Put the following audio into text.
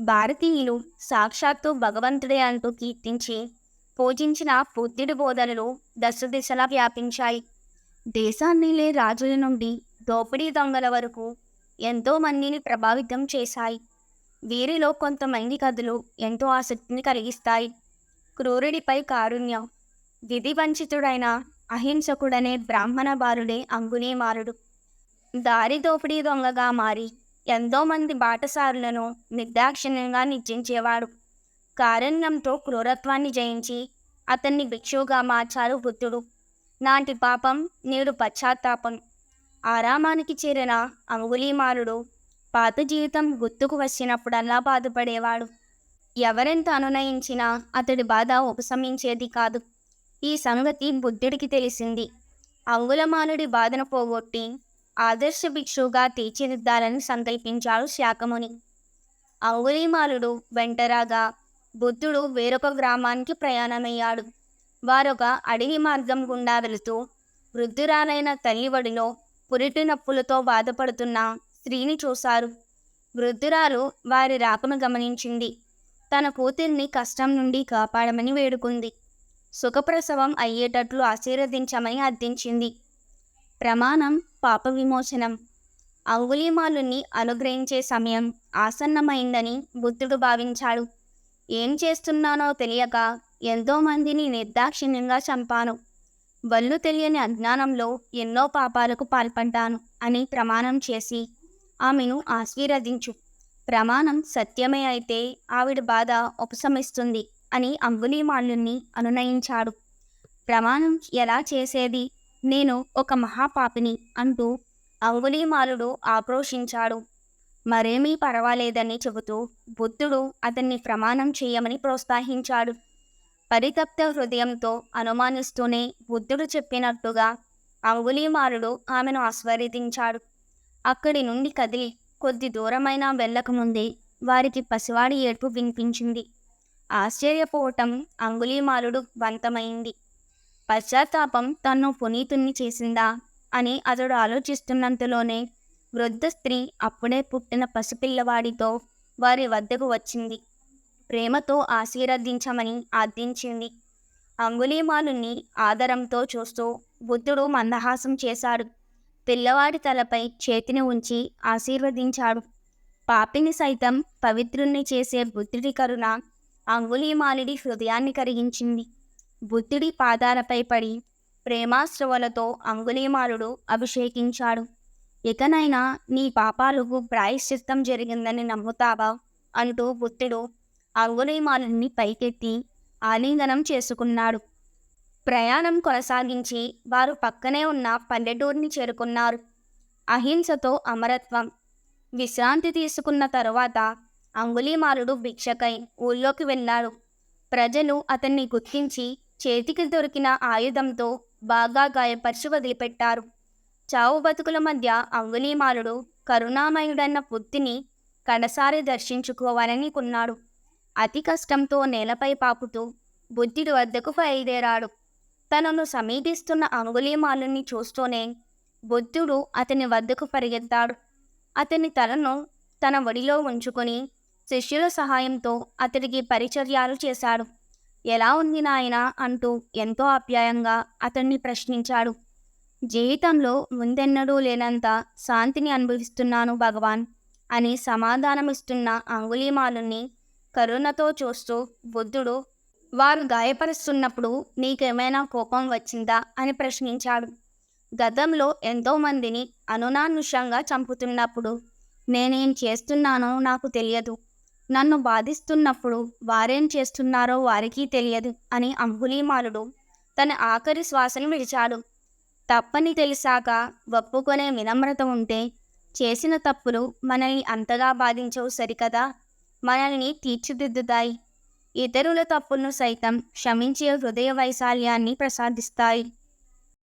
భారతీయులు సాక్షాత్తు భగవంతుడే అంటూ కీర్తించి పూజించిన బుద్ధుడి బోధనలు దశ దిశలా వ్యాపించాయి. దేశాన్నేలే రాజుల నుండి దోపిడీ దొంగల వరకు ఎంతో మందిని ప్రభావితం చేశాయి. వీరిలో కొంతమంది కథలు ఎంతో ఆసక్తిని కలిగిస్తాయి. క్రూరుడిపై కారుణ్యం. విధి వంచితుడైన అహింసకుడనే బ్రాహ్మణ బాలుడే అంగుళీమాలుడు. దారి దోపిడీ దొంగగా మారి ఎంతోమంది బాటసారులను నిర్దాక్షిణ్యంగా నిర్జించేవాడు. కారుణ్యంతో క్రూరత్వాన్ని జయించి అతన్ని భిక్షువుగా మార్చారు బుద్ధుడు. నాటి పాపం నేడు పశ్చాత్తాపం. ఆరామానికి చేరిన అంగుళీమాలుడు పాత జీవితం గుర్తుకు వచ్చినప్పుడల్లా బాధపడేవాడు. ఎవరెంత అనునయించినా అతడి బాధ ఉపశమించేది కాదు. ఈ సంగతి బుద్ధుడికి తెలిసింది. అంగుళమాలుడి బాధను పోగొట్టి ఆదర్శ భిక్షువుగా తీర్చిదిద్దాలని సంకల్పించాడు శాకముని. అంగుళీమాలుడు వెంటరాగా బుద్ధుడు వేరొక గ్రామానికి ప్రయాణమయ్యాడు. వారొక అడవి మార్గం గుండా వెళుతూ వృద్ధురాలైన తల్లి ఒడిలో పురిటి నొప్పులతో బాధపడుతున్న స్త్రీని చూశారు. వృద్ధురాలు వారి రాకను గమనించింది. తన కూతుర్ని కష్టం నుండి కాపాడమని వేడుకుంది. సుఖప్రసవం అయ్యేటట్లు ఆశీర్వదించమని అర్థించింది. ప్రమాణం పాప విమోచనం. అంగుళీమాలుని అనుగ్రహించే సమయం ఆసన్నమైందని బుద్ధుడు భావించాడు. ఏం చేస్తున్నానో తెలియక ఎంతోమందిని నిర్దాక్షిణ్యంగా చంపాను. వల్లు తెలియని అజ్ఞానంలో ఎన్నో పాపాలకు పాల్పడ్డాను అని ప్రమాణం చేసి ఆమెను ఆశీర్వదించు. ప్రమాణం సత్యమే అయితే ఆవిడ బాధ ఉపశమిస్తుంది అని అంగుళీమాలుని అనునయించాడు. ప్రమాణం ఎలా చేసేది? నేను ఒక మహాపాపిని అంటూ అంగుళీమాలుడు ఆక్రోశించాడు. మరేమీ పర్వాలేదని చెబుతూ బుద్ధుడు అతన్ని ప్రమాణం చేయమని ప్రోత్సహించాడు. పరితప్త హృదయంతో అనుమానిస్తూనే బుద్ధుడు చెప్పినట్టుగా అంగుళీమాలుడు ఆమెను ఆశీర్వదించాడు. అక్కడి నుండి కదిలి కొద్ది దూరమైనా వెళ్ళకముందే వారికి పసివాడి ఏడ్పు వినిపించింది. ఆశ్చర్యపోవటం అంగుళీమాలుడు వంతమైంది. పశ్చాత్తాపం తన్ను పునీతుణ్ణి చేసిందా అని అతడు ఆలోచిస్తున్నంతలోనే వృద్ధ స్త్రీ అప్పుడే పుట్టిన పసిపిల్లవాడితో వారి వద్దకు వచ్చింది. ప్రేమతో ఆశీర్వదించమని ఆర్థించింది. అంగుళీమాలుని ఆదరంతో చూస్తూ బుద్ధుడు మందహాసం చేశాడు. పిల్లవాడి తలపై చేతిని ఉంచి ఆశీర్వదించాడు. పాపిని సైతం పవిత్రుణ్ణి చేసే బుద్ధుడి కరుణ అంగుళీమాలుడి హృదయాన్ని కరిగించింది. బుద్ధుడి పాదాలపై పడి ప్రేమాశ్రవలతో అంగుళీమాలుడు అభిషేకించాడు. ఇకనైనా నీ పాపాలకు ప్రాయశ్చిత్తం జరిగిందని నమ్ముతావా అంటూ బుద్ధుడు అంగుళీమాలుని పైకెత్తి ఆలింగనం చేసుకున్నాడు. ప్రయాణం కొనసాగించి వారు పక్కనే ఉన్న పల్లెటూరిని చేరుకున్నారు. అహింసతో అమరత్వం. విశ్రాంతి తీసుకున్న తరువాత అంగుళీమాలుడు భిక్షకై ఊళ్ళోకి వెళ్ళాడు. ప్రజలు అతన్ని గుర్తించి చేతికి దొరికిన ఆయుధంతో బాగా గాయపరిచి వదిలిపెట్టారు. చావు బతుకుల మధ్య అంగుళీమాలుడు కరుణామయుడన్న బుద్ధిని కడసారి దర్శించుకోవాలని కొన్నాడు. అతి కష్టంతో నేలపై పాకుతూ బుద్ధుడి వద్దకు బయలుదేరాడు. తనను సమీపిస్తున్న అంగుళీమాలుని చూస్తూనే బుద్ధుడు అతని వద్దకు పరిగెత్తాడు. అతని తలను తన ఒడిలో ఉంచుకొని శిష్యుల సహాయంతో అతడికి పరిచర్యలు చేశాడు. ఎలా ఉంది నాయనా అంటూ ఎంతో ఆప్యాయంగా అతన్ని ప్రశ్నించాడు. జీవితంలో ముందెన్నడూ లేనంత శాంతిని అనుభవిస్తున్నాను భగవాన్ అని సమాధానమిస్తున్న అంగుళీమాలుని కరుణతో చూస్తూ బుద్ధుడు, వారు గాయపరుస్తున్నప్పుడు నీకేమైనా కోపం వచ్చిందా అని ప్రశ్నించాడు. గతంలో ఎంతోమందిని అనునానుషంగా చంపుతున్నప్పుడు నేనేం చేస్తున్నానో నాకు తెలియదు. నన్ను బాధిస్తున్నప్పుడు వారేం చేస్తున్నారో వారికి తెలియదు అని అంగుళీమాలుడు తన ఆఖరి శ్వాసను విడిచాడు. తప్పని తెలిసాక ఒప్పుకొనే వినమ్రత ఉంటే చేసిన తప్పులు మనల్ని అంతగా బాధించవు సరికదా, మనల్ని తీర్చిదిద్దుతాయి. ఇతరుల తప్పులను సైతం క్షమించే హృదయ వైశాల్యాన్ని ప్రసాదిస్తాయి.